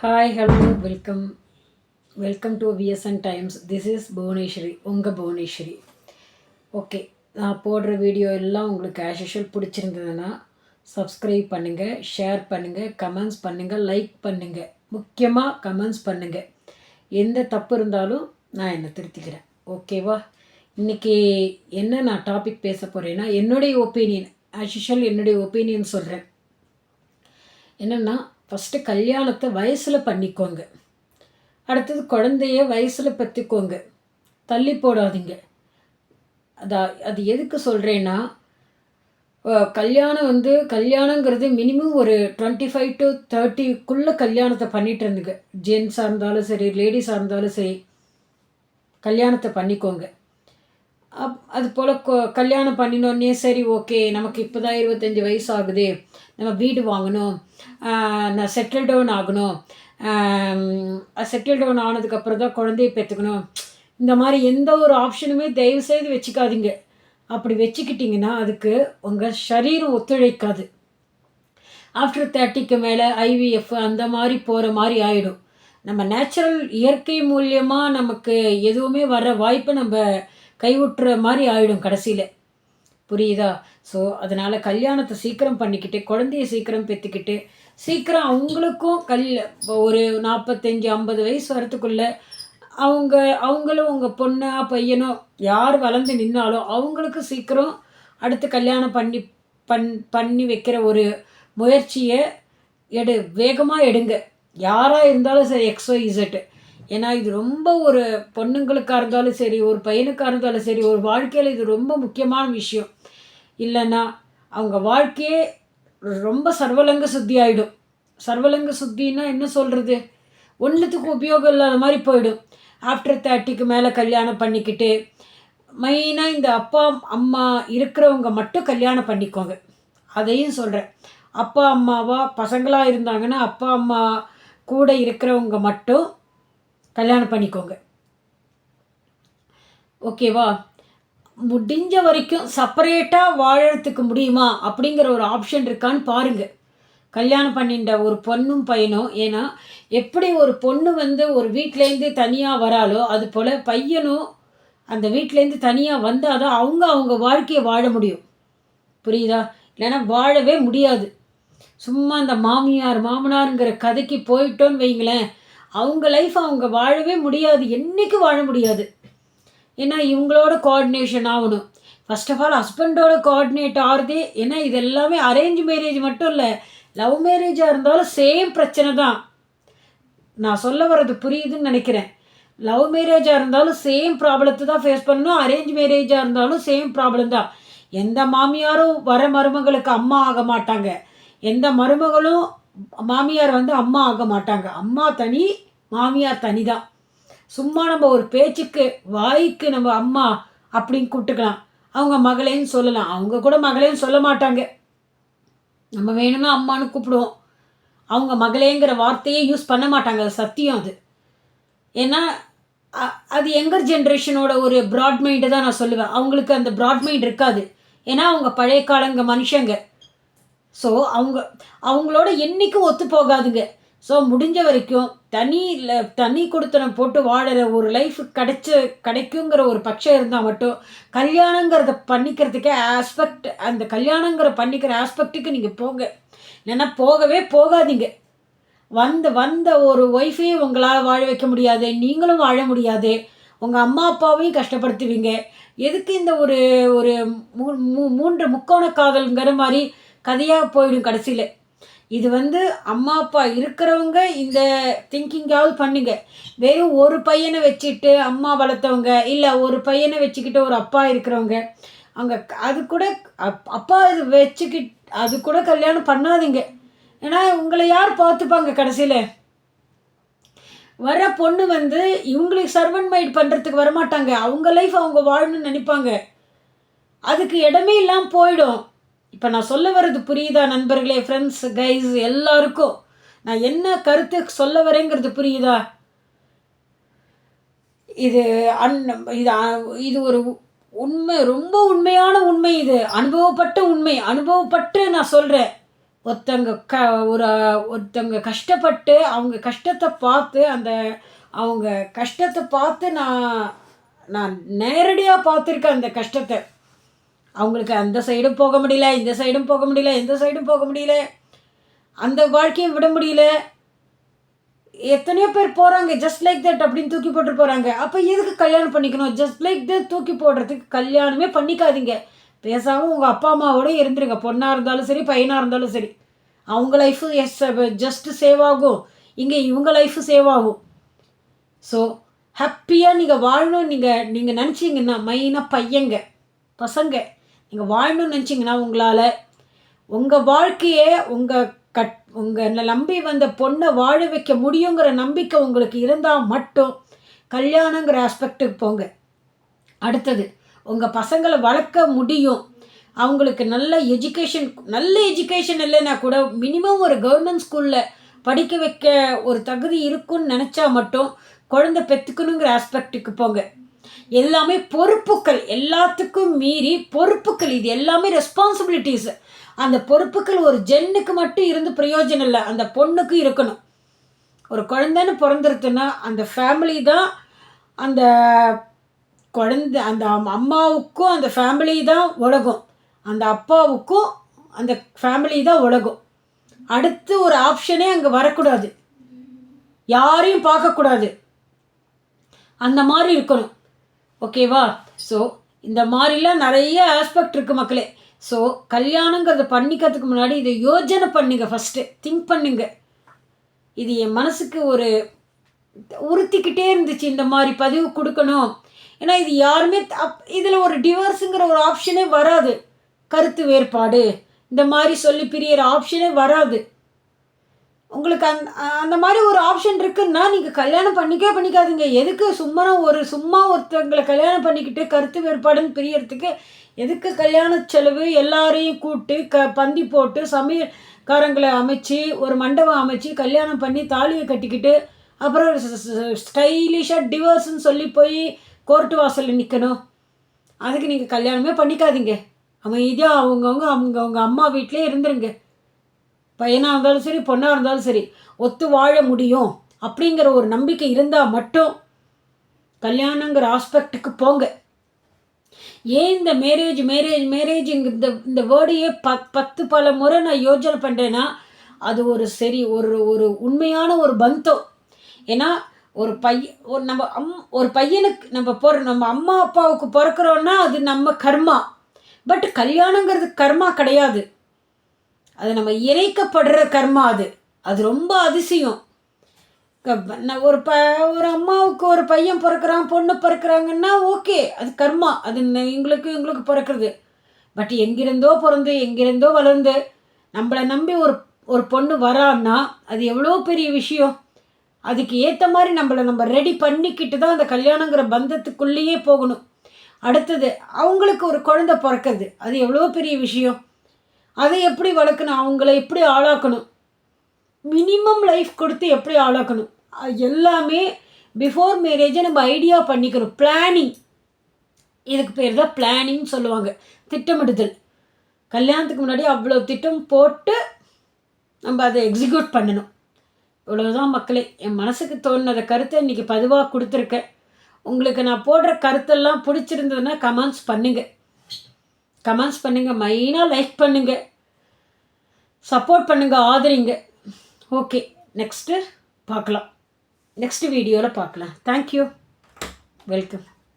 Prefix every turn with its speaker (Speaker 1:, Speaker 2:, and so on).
Speaker 1: Hi hello welcome to VSN Times. This is Bhuvaneswari, உங்கள் Bhuvaneswari. Okay, நான் போடுற வீடியோ எல்லாம் உங்களுக்கு ஆஸ் யூஷுவல் பிடிச்சிருந்ததுன்னா சப்ஸ்கிரைப் பண்ணுங்கள், ஷேர் பண்ணுங்கள், கமெண்ட்ஸ் பண்ணுங்கள், லைக் பண்ணுங்கள். முக்கியமாக கமெண்ட்ஸ் பண்ணுங்கள். எந்த தப்பு இருந்தாலும் நான் என்னை திருத்திக்கிறேன். ஓகேவா? இன்றைக்கி என்ன நான் டாபிக் பேச போகிறேன்னா, என்னுடைய ஒப்பீனியன். ஆஸ் யூஷுவல் என்னுடைய ஒப்பீனியன் சொல்கிறேன். என்னென்னா, ஃபஸ்ட்டு கல்யாணத்தை வயசில் பண்ணிக்கோங்க. அடுத்தது குழந்தைய வயசில் பெற்றுக்கோங்க. தள்ளி போடாதீங்க. அது எதுக்கு சொல்கிறேன்னா, கல்யாணங்கிறது மினிமம் ஒரு 25 to 30க்குள்ளே கல்யாணத்தை பண்ணிட்டு இருந்துங்க. ஜென்ஸாக இருந்தாலும் சரி, லேடிஸாக இருந்தாலும் சரி, கல்யாணத்தை பண்ணிக்கோங்க. அது போல் கல்யாணம் பண்ணினோடனே சரி ஓகே, நமக்கு இப்போ தான் 25 வயசு ஆகுது, நம்ம வீடு வாங்கணும், நான் செட்டில் டவுன் ஆகணும், செட்டில் டவுன் ஆனதுக்கப்புறம் தான் குழந்தைய பெற்றுக்கணும், இந்த மாதிரி எந்த ஒரு ஆப்ஷனுமே தயவுசெய்து வச்சுக்காதீங்க. அப்படி வச்சுக்கிட்டிங்கன்னா அதுக்கு உங்கள் சரீரம் ஒத்துழைக்காது. ஆஃப்டர் 30க்கு மேலே ஐவிஎஃப் அந்த மாதிரி போகிற மாதிரி ஆகிடும். நம்ம நேச்சுரல் இயற்கை மூலியமாக நமக்கு எதுவுமே வர வாய்ப்பை நம்ம கைவிட்டுற மாதிரி ஆகிடும் கடைசியில். புரியுதா? ஸோ அதனால் கல்யாணத்தை சீக்கிரம் பண்ணிக்கிட்டு, குழந்தைய சீக்கிரம் பெற்றுக்கிட்டு, சீக்கிரம் அவங்களுக்கும் ஒரு 45-50 வயசு வரத்துக்குள்ளே அவங்களும் உங்கள் பொண்ணா பையனோ யார் வளர்ந்து நின்னாலும் அவங்களுக்கு சீக்கிரம் அடுத்து கல்யாணம் பண்ணி வைக்கிற ஒரு முயற்சியை வேகமாக எடுங்க. யாராக இருந்தாலும் சரி, XYZ. ஏன்னா இது ரொம்ப ஒரு பொண்ணுங்களுக்காக இருந்தாலும் சரி, ஒரு பையனுக்காக இருந்தாலும் சரி, ஒரு வாழ்க்கையில் இது ரொம்ப முக்கியமான விஷயம். இல்லைன்னா அவங்க வாழ்க்கையே ரொம்ப சர்வலங்க சுத்தி ஆகிடும். சர்வலங்க சுத்தின்னா என்ன சொல்கிறது, ஒன்றுத்துக்கு உபயோகம் இல்லாத மாதிரி போயிடும். ஆஃப்டர் 30க்கு மேலே கல்யாணம் பண்ணிக்கிட்டு, மெயினாக இந்த அப்பா அம்மா இருக்கிறவங்க மட்டும் கல்யாணம் பண்ணிக்கோங்க. அதையும் சொல்கிறேன். அப்பா அம்மாவா பசங்களாக இருந்தாங்கன்னா அப்பா அம்மா கூட இருக்கிறவங்க மட்டும் கல்யாணம் பண்ணிக்கோங்க. ஓகேவா? முடிஞ்ச வரைக்கும் செப்பரேட்டாக வாழறதுக்கு முடியுமா அப்படிங்கிற ஒரு ஆப்ஷன் இருக்கான்னு பாருங்கள். கல்யாணம் பண்ணிட்ட ஒரு பொண்ணும் பையனும். ஏன்னா எப்படி ஒரு பொண்ணு ஒரு வீட்டிலேருந்து தனியாக வராலோ அது போல் பையனும் அந்த வீட்டிலேருந்து தனியாக வந்தால் தான் அவங்க வாழ்க்கையை வாழ முடியும். புரியுதா? இல்லைன்னா வாழவே முடியாது. சும்மா அந்த மாமியார் மாமனாருங்கிற கதைக்கு போயிட்டோன்னு வைங்களேன், அவங்க லைஃப் அவங்க வாழவே முடியாது, என்றைக்கும் வாழ முடியாது. ஏன்னா இவங்களோட கோஆர்டினேஷன் ஆகணும். ஃபர்ஸ்ட் ஆஃப் ஆல் ஹஸ்பண்டோட கோஆர்டினேட் ஆகுது. ஏன்னா இது எல்லாமே அரேஞ்ச் மேரேஜ் மட்டும் இல்லை, லவ் மேரேஜாக இருந்தாலும் சேம் பிரச்சனை தான். நான் சொல்ல வர்றது புரியுதுன்னு நினைக்கிறேன். லவ் மேரேஜாக இருந்தாலும் சேம் ப்ராப்ளத்தை தான் ஃபேஸ் பண்ணணும். அரேஞ்ச் மேரேஜாக இருந்தாலும் சேம் ப்ராப்ளம் தான். எந்த மாமியாரும் வர மருமகளுக்கு அம்மா ஆக மாட்டாங்க, எந்த மருமகளும் மாமியார் அம்மா ஆக மாட்டாங்க. அம்மா தனி, மாமியார் தனி தான். சும்மா நம்ம ஒரு பேச்சுக்கு வாய்க்கு நம்ம அம்மா அப்படின்னு கூப்பிட்டுக்கலாம், அவங்க மகளேன்னு சொல்லலாம். அவங்க கூட மகளேன்னு சொல்ல மாட்டாங்க. நம்ம வேணும்னா அம்மானு கூப்பிடுவோம், அவங்க மகளேங்கிற வார்த்தையே யூஸ் பண்ண மாட்டாங்க. அது சத்தியம். அது ஏன்னா அது யங்கர் ஜென்ரேஷனோட ஒரு ப்ராட் மைண்டு தான் நான் சொல்லுவேன். அவங்களுக்கு அந்த ப்ராட் மைண்ட் இருக்காது. ஏன்னா அவங்க பழைய காலங்க மனுஷங்க. ஸோ அவங்களோட என்றைக்கும் ஒத்து போகாதுங்க. ஸோ முடிஞ்ச வரைக்கும் தனி கொடுத்தனம் போட்டு வாழற ஒரு லைஃப் கிடைக்குங்கிற ஒரு பட்சம் இருந்தால் மட்டும் கல்யாணங்கிறத பண்ணிக்கிறதுக்கே அந்த கல்யாணங்கிற பண்ணிக்கிற ஆஸ்பெக்ட்டுக்கு நீங்கள் போங்க. இல்லைன்னா போகவே போகாதீங்க. வந்த ஒரு ஒய்ஃபையும் உங்களால் வாழ வைக்க முடியாது, நீங்களும் வாழ முடியாது, உங்கள் அம்மா அப்பாவையும் கஷ்டப்படுத்துவீங்க. எதுக்கு இந்த ஒரு ஒரு 3 முக்கோண காதல்ங்கிற மாதிரி கதையாக போயிடும் கடைசியில். இது அம்மா அப்பா இருக்கிறவங்க இந்த திங்கிங்காவது பண்ணுங்க. வெறும் ஒரு பையனை வச்சுட்டு அம்மா வளர்த்தவங்க, இல்லை ஒரு பையனை வச்சுக்கிட்டு ஒரு அப்பா இருக்கிறவங்க, அங்கே அது கூட அப்பா இது வச்சுக்கிட்டு அது கூட கல்யாணம் பண்ணாதீங்க. ஏன்னா உங்களை யார் பார்த்துப்பாங்க கடைசியில்? வர பொண்ணு இவங்களுக்கு சர்வன்ட் மைட் பண்ணுறதுக்கு வரமாட்டாங்க. அவங்க லைஃப் அவங்க வாழணும்னு நினைப்பாங்க. அதுக்கு இடமே இல்லாமல் போயிடும். இப்போ நான் சொல்ல வர்றது புரியுதா நண்பர்களே, ஃப்ரெண்ட்ஸ், கைஸ் எல்லாருக்கும் நான் என்ன கருத்து சொல்ல வரேங்கிறது புரியுதா? இது ஒரு உண்மை, ரொம்ப உண்மையான உண்மை. இது அனுபவப்பட்ட உண்மை, அனுபவப்பட்டு நான் சொல்கிறேன். ஒருத்தங்க கஷ்டப்பட்டு அவங்க கஷ்டத்தை பார்த்து அவங்க கஷ்டத்தை பார்த்து நான் நேரடியாக பார்த்துருக்கேன் அந்த கஷ்டத்தை. அவங்களுக்கு அந்த சைடும் போக முடியல, இந்த சைடும் போக முடியல, எந்த சைடும் போக முடியல, அந்த வாழ்க்கையும் விட முடியல. எத்தனையோ பேர் போகிறாங்க ஜஸ்ட் லைக் தட் அப்படின்னு தூக்கி போட்டு போகிறாங்க. அப்போ எதுக்கு கல்யாணம் பண்ணிக்கணும்? ஜஸ்ட் லைக் தட் தூக்கி போடுறதுக்கு கல்யாணமே பண்ணிக்காதீங்க. பேசாமல் உங்கள் அப்பா அம்மாவோட இருந்துருங்க. பொண்ணாக இருந்தாலும் சரி, பையனாக இருந்தாலும் சரி. அவங்க லைஃபு ஜஸ்ட்டு சேவ் ஆகும், இங்கே இவங்க லைஃபு சேவ் ஆகும். ஸோ ஹாப்பியாக நீங்கள் வாழணும் நீங்கள் நினச்சிங்கன்னா, மெயினாக பசங்க நீங்கள் வாழணும்னு நினச்சிங்கன்னா உங்களால் உங்கள் வாழ்க்கையை உங்களை நம்பி வந்த பொண்ணை வாழ வைக்க முடியுங்கிற நம்பிக்கை உங்களுக்கு இருந்தால் மட்டும் கல்யாணங்கிற ஆஸ்பெக்டுக்கு போங்க. அடுத்தது உங்கள் பசங்களை வளர்க்க முடியும், அவங்களுக்கு நல்ல எஜுகேஷன் இல்லைன்னா கூட மினிமம் ஒரு கவர்மெண்ட் ஸ்கூலில் படிக்க வைக்க ஒரு தகுதி இருக்குன்னு நினச்சா மட்டும் குழந்தை பெற்றுக்கணுங்கிற ஆஸ்பெக்டுக்கு போங்க. எல்லாமே பொறுப்புகள், எல்லாத்துக்கும் மீறி பொறுப்புகள், இது எல்லாமே ரெஸ்பான்சிபிலிட்டிஸ். அந்த பொறுப்புகள் ஒரு ஜென்னுக்கு மட்டும் இருந்து பிரயோஜனம் இல்லை, அந்த பொண்ணுக்கும் இருக்கணும். ஒரு குழந்தைன்னு பிறந்துருக்குன்னா அந்த ஃபேமிலி தான் அந்த குழந்தை, அந்த அம்மாவுக்கும் அந்த ஃபேமிலி தான் உலகம், அந்த அப்பாவுக்கும் அந்த ஃபேமிலி தான் உலகம். அடுத்து ஒரு ஆப்ஷனே அங்கே வரக்கூடாது, யாரையும் பார்க்கக்கூடாது, அந்த மாதிரி இருக்கணும். ஓகேவா? ஸோ இந்த மாதிரிலாம் நிறைய ஆஸ்பெக்ட் இருக்குது மக்களே. ஸோ கல்யாணங்கிறத பண்ணிக்கிறதுக்கு முன்னாடி இதை யோஜனை பண்ணுங்க, ஃபஸ்ட்டு திங்க் பண்ணுங்க. இது என் மனசுக்கு உறுத்திக்கிட்டே இருந்துச்சு, இந்த மாதிரி பதிவு கொடுக்கணும். ஏன்னா இது யாருமே இதில் ஒரு டிவோர்ஸுங்கிற ஒரு ஆப்ஷனே வராது, கருத்து வேறுபாடு இந்த மாதிரி சொல்லி பிரியிற ஆப்ஷனே வராது. உங்களுக்கு அந்த மாதிரி ஒரு ஆப்ஷன் இருக்குன்னா நீங்கள் கல்யாணம் பண்ணிக்காதீங்க. எதுக்கு சும்மா ஒருத்தவங்களை கல்யாணம் பண்ணிக்கிட்டு கருத்து வேறுபாடுன்னு பிரியறதுக்கு எதுக்கு கல்யாண செலவு? எல்லாரையும் கூப்பிட்டு பந்தி போட்டு சமையல்காரங்களை அமைச்சு ஒரு மண்டபம் அமைச்சு கல்யாணம் பண்ணி தாலியை கட்டிக்கிட்டு அப்புறம் ஸ்டைலிஷாக டிவோர்ஸ்ன்னு சொல்லி போய் கோர்ட்டு வாசலில் நிற்கணும். அதுக்கு நீங்கள் கல்யாணமே பண்ணிக்காதீங்க. அமைதியாக அவங்கவுங்க அம்மா வீட்டிலே இருந்துருங்க. பையனாக இருந்தாலும் சரி, பொண்ணாக இருந்தாலும் சரி, ஒத்து வாழ முடியும் அப்படிங்கிற ஒரு நம்பிக்கை இருந்தால் மட்டும் கல்யாணங்கிற ஆஸ்பெக்டுக்கு போங்க. ஏன் இந்த மேரேஜ் இந்த வேர்டையே பல முறை நான் யோஜனை பண்ணுறேன்னா, அது ஒரு உண்மையான ஒரு பந்தம். ஏன்னா ஒரு பையனுக்கு நம்ம அம்மா அப்பாவுக்கு பிறக்கிறோன்னா அது நம்ம கர்மா. பட் கல்யாணங்கிறது கர்மா கிடையாது, அது நம்ம இறைக்கப்படுற கர்மா. அது ரொம்ப அதிசயம். ஒரு அம்மாவுக்கு ஒரு பையன் பிறக்கிறான், பொண்ணு பிறக்கிறாங்கன்னா ஓகே, அது கர்மா, அது எங்களுக்கு பிறக்கிறது. பட் எங்கிருந்தோ பிறந்து எங்கிருந்தோ வளர்ந்து நம்மளை நம்பி ஒரு பொண்ணு வரான்னா அது எவ்வளோ பெரிய விஷயம். அதுக்கு ஏற்ற மாதிரி நம்ம ரெடி பண்ணிக்கிட்டு தான் அந்த கல்யாணங்கிற பந்தத்துக்குள்ளேயே போகணும். அடுத்தது அவங்களுக்கு ஒரு குழந்தை பிறக்கிறது, அது எவ்வளோ பெரிய விஷயம். அதை எப்படி வளர்க்கணும், அவங்கள எப்படி ஆளாக்கணும், மினிமம் லைஃப் கொடுத்து எப்படி ஆளாக்கணும், எல்லாமே பிஃபோர் மேரேஜை நம்ம ஐடியா பண்ணிக்கணும். பிளானிங், இதுக்கு பேர் தான் பிளானிங் சொல்லுவாங்க, திட்டமிடுதல். கல்யாணத்துக்கு முன்னாடி அவ்வளோ திட்டம் போட்டு நம்ம அதை எக்ஸிக்யூட் பண்ணணும். இவ்வளோதான் மக்களே, என் மனசுக்கு தோணுனத கருத்தை இன்றைக்கி பதிவாக கொடுத்துருக்கேன். உங்களுக்கு நான் போடுற கருத்தெல்லாம் பிடிச்சிருந்ததுன்னா கமெண்ட்ஸ் பண்ணுங்கள், மெயினாக லைக் பண்ணுங்கள், சப்போர்ட் பண்ணுங்கள், ஆதரிங்க. ஓகே, நெக்ஸ்ட்டு வீடியோவில் பார்க்கலாம். Thank you, welcome.